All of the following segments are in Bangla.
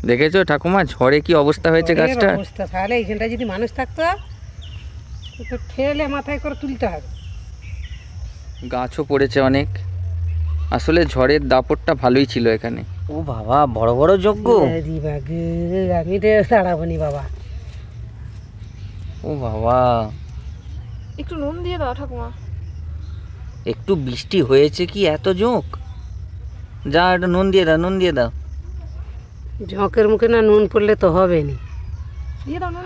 দেখেছো ঠাকুমা ঝড়ে কি অবস্থা হয়েছে গাছটা? অবস্থা তাহলে এইখানটা যদি মানুষ থাকতো তো ঠেলে মাথায় করে তুলতে হবে। গাছও পড়েছে অনেক, আসলে ঝড়ের দাপটটা ভালোই ছিল এখানে। ও বাবা, বড় বড় যজ্ঞ। আমি তো দাঁড়াবো নি বাবা। ও বাবা, একটু নুন দিয়ে দাও ঠাকুমা। একটু বৃষ্টি হয়েছে কি এত ঝোঁক? যা একটু নুন দিয়ে দাও, নুন দিয়ে দাও। ঝোঁকের মুখে না নুন পড়লে তো হবে নি। দিয়ে দাও, নুন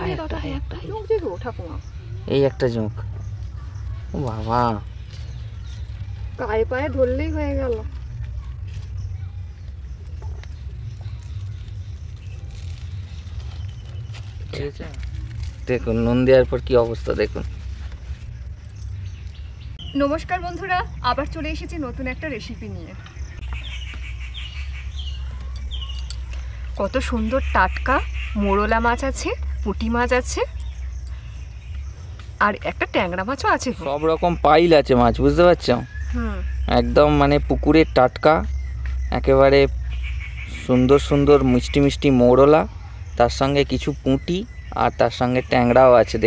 দিয়ে দাও ঠাকুমা। এই একটা ঝোঁক। ও বাবা, গায়ে পায়ে ধরলেই হয়ে গেল। দেখুন নুন দেওয়ার পর কি অবস্থা দেখুন। নমস্কার বন্ধুরা, আবার চলে এসেছি নতুন একটা রেসিপি নিয়ে। কত সুন্দর টাটকা মোরলা মাছ আছে, পুঁটি মাছ আছে, আর একটা ট্যাংরা মাছও আছে। সব রকম পাইল আছে মাছ, বুঝতে পারছো? একদম মানে পুকুরের টাটকা, একেবারে সুন্দর সুন্দর মিষ্টি মিষ্টি মোরলা, তার সঙ্গে কিছু পুঁটি, আর তার সঙ্গে ট্যাংরাও আছে।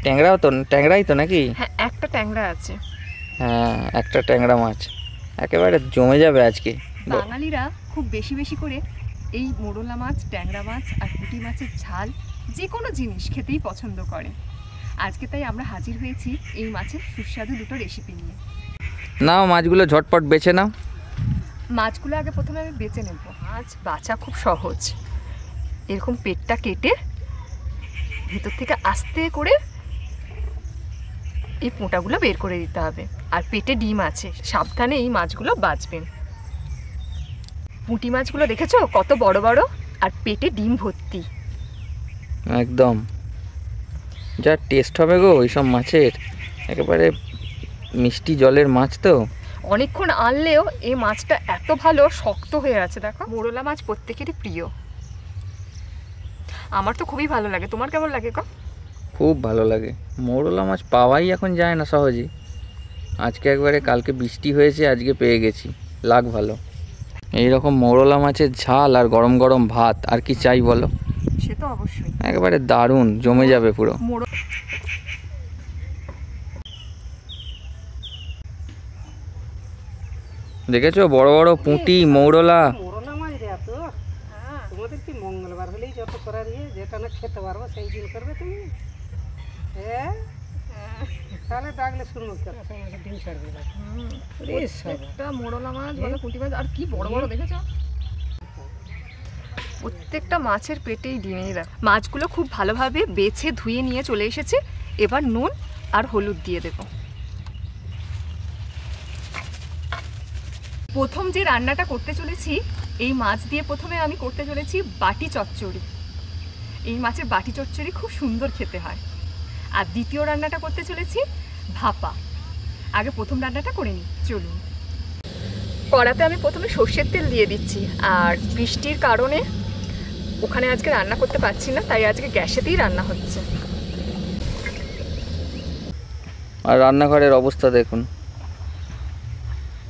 ট্যাংরাই তো নাকি? হ্যাঁ, একটা ট্যাংরা আছে। হ্যাঁ, একটা ট্যাংরা মাছ একেবারে জমে যাবে আজকে। বাঙালিরা খুব বেশি বেশি করে এই মোরলা মাছ, ট্যাংরা মাছ আর পুঁটি মাছের ঝাল যে কোনো জিনিস খেতেই পছন্দ করে। আজকে তাই আমরা হাজির হয়েছি এই মাছের সুস্বাদু দুটো রেসিপি নিয়ে। নাও মাছগুলো ঝটপট বেছে নাও। মাছগুলো আগে প্রথমে আমি বেছে নেব। মাছ বাছা খুব সহজ। এরকম পেটটা কেটে ভেতর থেকে আস্তে করে এই পোঁটাগুলো বের করে দিতে হবে। আর পেটে ডিম আছে, সাবধানে এই মাছগুলো বাছবেন। পুঁটি মাছগুলো দেখেছো কত বড় বড়, আর পেটে ডিম ভর্তি। একদম যা টেস্ট হবে গো ওইসব মাছের, একেবারে মিষ্টি জলের মাছ তো। অনেকক্ষণ আনলেও এই মাছটা এত ভালো শক্ত হয়ে আছে। দেখো, মোরলা মাছ প্রত্যেকেরই প্রিয়, আমার তো খুবই ভালো লাগে। তোমার কেমন লাগে গো? খুব ভালো লাগে। মোরলা মাছ পাওয়াই এখন যায় না সহজে। আজকে একবারে, কালকে বৃষ্টি হয়েছে, আজকে পেয়ে গেছি, লাগ ভালো। এই রকম মোরলা মাছের ঝাল আর গরম গরম ভাত, আর কি চাই বলো? সে তো অবশ্যই, একেবারে দারুণ, জমে যাবে পুরো। দেখেছো বড় বড় পুঁটি মোরলা। মোরলা মাছ রে এত, তোমাদের কি মঙ্গলবার হলেই যত করার যেটা না খেতে পারবো সেই দিন করবে তুমি। হ্যাঁ, তাহলে ডাকলে শুনবো ডিম ছাড়বে। একটা মোরলা মাছ বলো, পুঁটি মাছ, আর কি বড় বড় দেখেছো? প্রত্যেকটা মাছের পেটেই ডিমেই দেখ। মাছগুলো খুব ভালোভাবে বেছে ধুয়ে নিয়ে চলে এসেছে। এবার নুন আর হলুদ দিয়ে দেব। প্রথম যে রান্নাটা করতে চলেছি, এই মাছ দিয়ে প্রথমে আমি করতে চলেছি বাটি চচ্চড়ি। এই মাছের বাটি চচ্চড়ি খুব সুন্দর খেতে হয়। আর দ্বিতীয় রান্নাটা করতে চলেছি ভাপা। আগে প্রথম রান্নাটা করে নিই, চলুন। কড়াতে আমি প্রথমে সর্ষের তেল দিয়ে দিচ্ছি। আর বৃষ্টির কারণে ওখানে আজকে রান্না করতে পারছি না, তাই আজকে গ্যাসেতেই রান্না হচ্ছে। আর রান্নাঘরের অবস্থা দেখুন,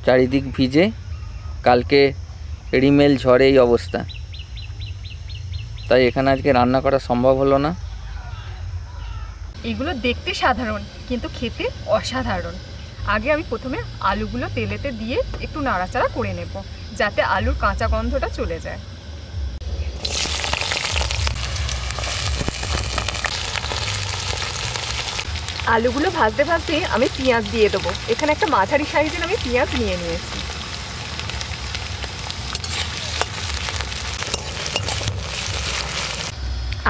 চারিদিক ভিজে, কালকে রিমেল ঝড়ে এই অবস্থা, তাই এখানে আজকে রান্না করা সম্ভব হলো না। এগুলো দেখতে সাধারণ কিন্তু খেতে অসাধারণ। আগে আমি প্রথমে আলুগুলো তেলেতে দিয়ে একটু নাড়াচাড়া করে নেব, যাতে আলুর কাঁচা গন্ধটা চলে যায়। আলুগুলো ভাজতে ভাজতে আমি পেঁয়াজ দিয়ে দেবো। এখানে একটা মাঝারি সাইজের আমি পেঁয়াজ নিয়ে নিয়েছি।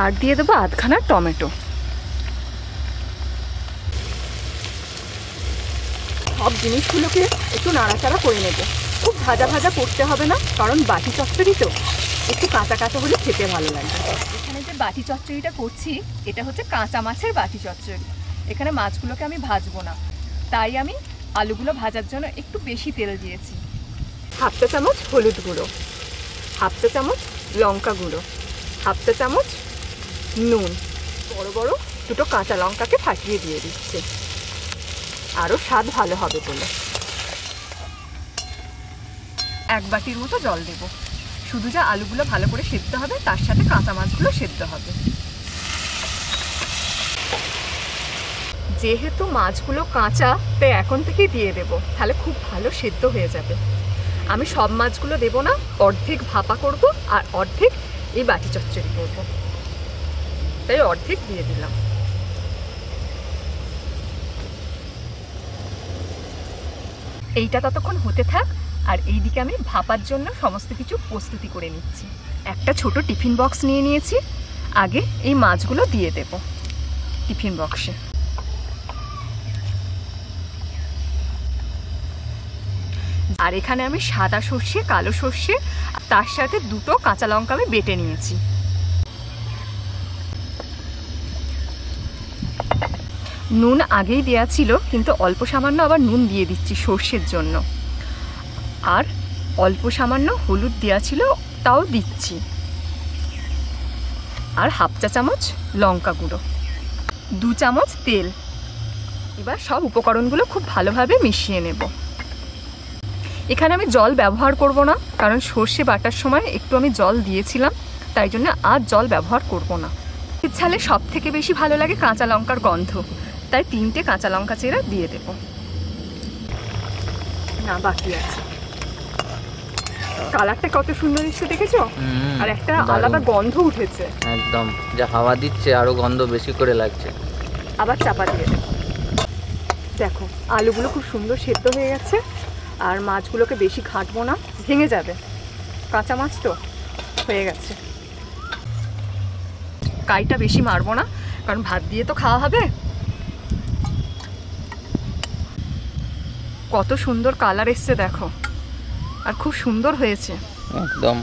আর দিয়ে দেবো আধখানা টমেটো। সব জিনিসগুলোকে একটু নাড়াচাড়া করে নেব। খুব ভাজা ভাজা করতে হবে না, কারণ বাটি চচ্চড়ি তো একটু কাঁচা কাঁচা হলে খেতে ভালো লাগবে। এখানে যে বাটি চচ্চড়িটা করছি, এটা হচ্ছে কাঁচা মাছের বাটি চচ্চড়ি। এখানে মাছগুলোকে আমি ভাজবো না, তাই আমি আলুগুলো ভাজার জন্য একটু বেশি তেল দিয়েছি। হাফ চা চামচ হলুদ গুঁড়ো, হাফ চা চামচ লঙ্কা গুঁড়ো, হাফ চা চামচ নুন, বড় বড় দুটো কাঁচা লঙ্কাকে ফাটিয়ে দিয়ে দিচ্ছি, আরও স্বাদ ভালো হবে বলে। 1 বাটির মতো জল দেব। শুধু যা আলুগুলো ভালো করে সেদ্ধ হবে, তার সাথে কাঁচা মাছগুলো সেদ্ধ হবে। যেহেতু মাছগুলো কাঁচা, তাই এখন থেকেই দিয়ে দেব, তাহলে খুব ভালো সেদ্ধ হয়ে যাবে। আমি সব মাছগুলো দেব না, অর্ধেক ভাপা করব আর অর্ধেক এই বাটি চচ্চড়ি করব, তাই অর্ধেক দিয়ে দিলাম। এইটা ততক্ষণ হতে থাক, আর এইদিকে আমি ভাপার জন্য সমস্ত কিছু প্রস্তুতি করে নিচ্ছি। একটা ছোট টিফিন বক্স নিয়ে নিয়েছি, আগে এই মাছগুলো দিয়ে দেব টিফিন বক্সে। আর এখানে আমি সাদা সর্ষে, কালো সর্ষে, তার সাথে 2টো কাঁচা লঙ্কা আমি বেটে নিয়েছি। নুন আগেই দেওয়া ছিল, কিন্তু অল্প সামান্য আবার নুন দিয়ে দিচ্ছি সর্ষের জন্য। আর অল্প সামান্য হলুদ দেওয়া ছিল, তাও দিচ্ছি। আর 1/2 চা চামচ লঙ্কা গুঁড়ো, 2 চামচ তেল। এবার সব উপকরণগুলো খুব ভালোভাবে মিশিয়ে নেব। এখানে আমি জল ব্যবহার করব না, কারণ সর্ষে বাটার সময় একটু আমি জল দিয়েছিলাম, তাই জন্য আর জল ব্যবহার করব না। ঝালে সব থেকে বেশি ভালো লাগে কাঁচা লঙ্কার গন্ধ, তাই 3টে কাঁচা লঙ্কা চেরা দিয়ে দেব। না, বাকি আছে। কালারটা কত সুন্দর এসেছে দেখেছো? আর একটা আলাদা গন্ধ উঠেছে, একদম যা হাওয়া দিচ্ছে আরো গন্ধ বেশি করে লাগছে। আবার চাপা দিয়ে দেব। দেখো আলুগুলো খুব সুন্দর সেদ্ধ হয়ে গেছে, আর মাছগুলোকে বেশি ঘাঁটবো না, ভেঙে যাবে, কাঁচা মাছ তো হয়ে গেছে। কাইটা বেশি মারবো না, কারণ ভাত দিয়ে তো খাওয়া হবে। কত সুন্দর কালার এসছে দেখো, আর খুব সুন্দর হয়েছে, একদম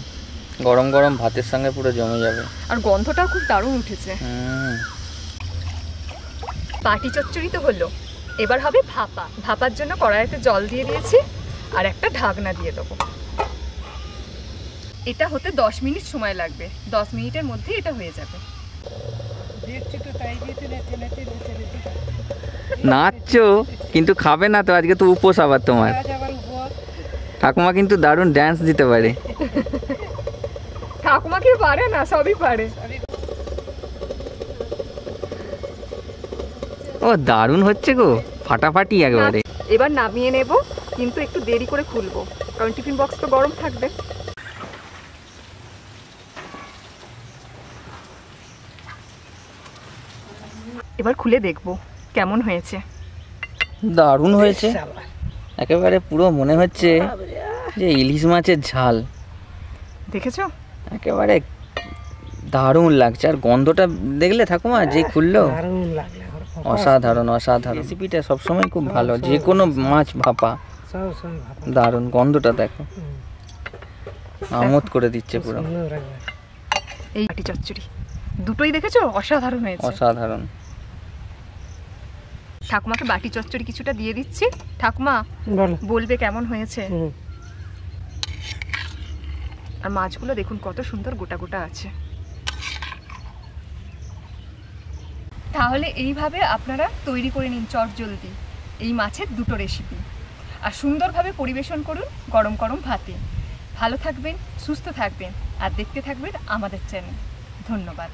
গরম গরম ভাতের সঙ্গে পুরো জমে যাবে। আর গন্ধটাও খুব দারুণ উঠেছে। বাটি চচ্চড়ি তো হলো, এবার হবে ভাপা। ভাপার জন্য কড়াইতে জল দিয়ে দিয়েছি, আর একটা ঢাকনা দিয়ে দেবো। এটা হতে 10 মিনিট সময় লাগবে, 10 মিনিটের মধ্যে এটা হয়ে যাবে। নাচছো কিন্তু খাবে না তো, আজকে তো উপোস আবার তোমার। ঠাকুমা কিন্তু দারুণ ড্যান্স দিতে পারে। ঠাকুমা কি পারে না? সবই পারে। ও দারুণ হচ্ছে গো, ফাটাফাটি একেবারে। এবার নামিয়ে নেব, কিন্তু একটু দেরি করে খুলবো, কারণ টিফিন বক্স তো গরম থাকবে। এবার খুলে দেখব কেমন হয়েছে। দারুণ হয়েছে একেবারে, পুরো মনে হচ্ছে যে ইলিশ মাছের ঝাল। দেখেছো? একেবারে দারুণ লাগছে। আর গন্ধটা দেখলে ঠাকুমা যে খুললো, অসাধারণ অসাধারণ। রেসিপিটা সবসময় খুব ভালো, যে কোনো মাছ ভাপা দারুণ। গন্ধটা দেখো, আমোদ করে দিচ্ছে পুরো। এই বাটি চচ্চড়ি দুটোই দেখেছো, অসাধারণ হয়েছে, অসাধারণ। ঠাকুমাকে বাটি চচ্চড়ি কিছুটা দিয়ে দিচ্ছি, ঠাকুমা বলবে কেমন হয়েছে। আর মাছগুলো দেখুন কত সুন্দর গোটা গোটা আছে। তাহলে এইভাবে আপনারা তৈরি করে নিন চটজলদি এই মাছের 2টো রেসিপি, আর সুন্দরভাবে পরিবেশন করুন গরম গরম ভাতে। ভালো থাকবেন, সুস্থ থাকবেন, আর দেখতে থাকবেন আমাদের চ্যানেল। ধন্যবাদ।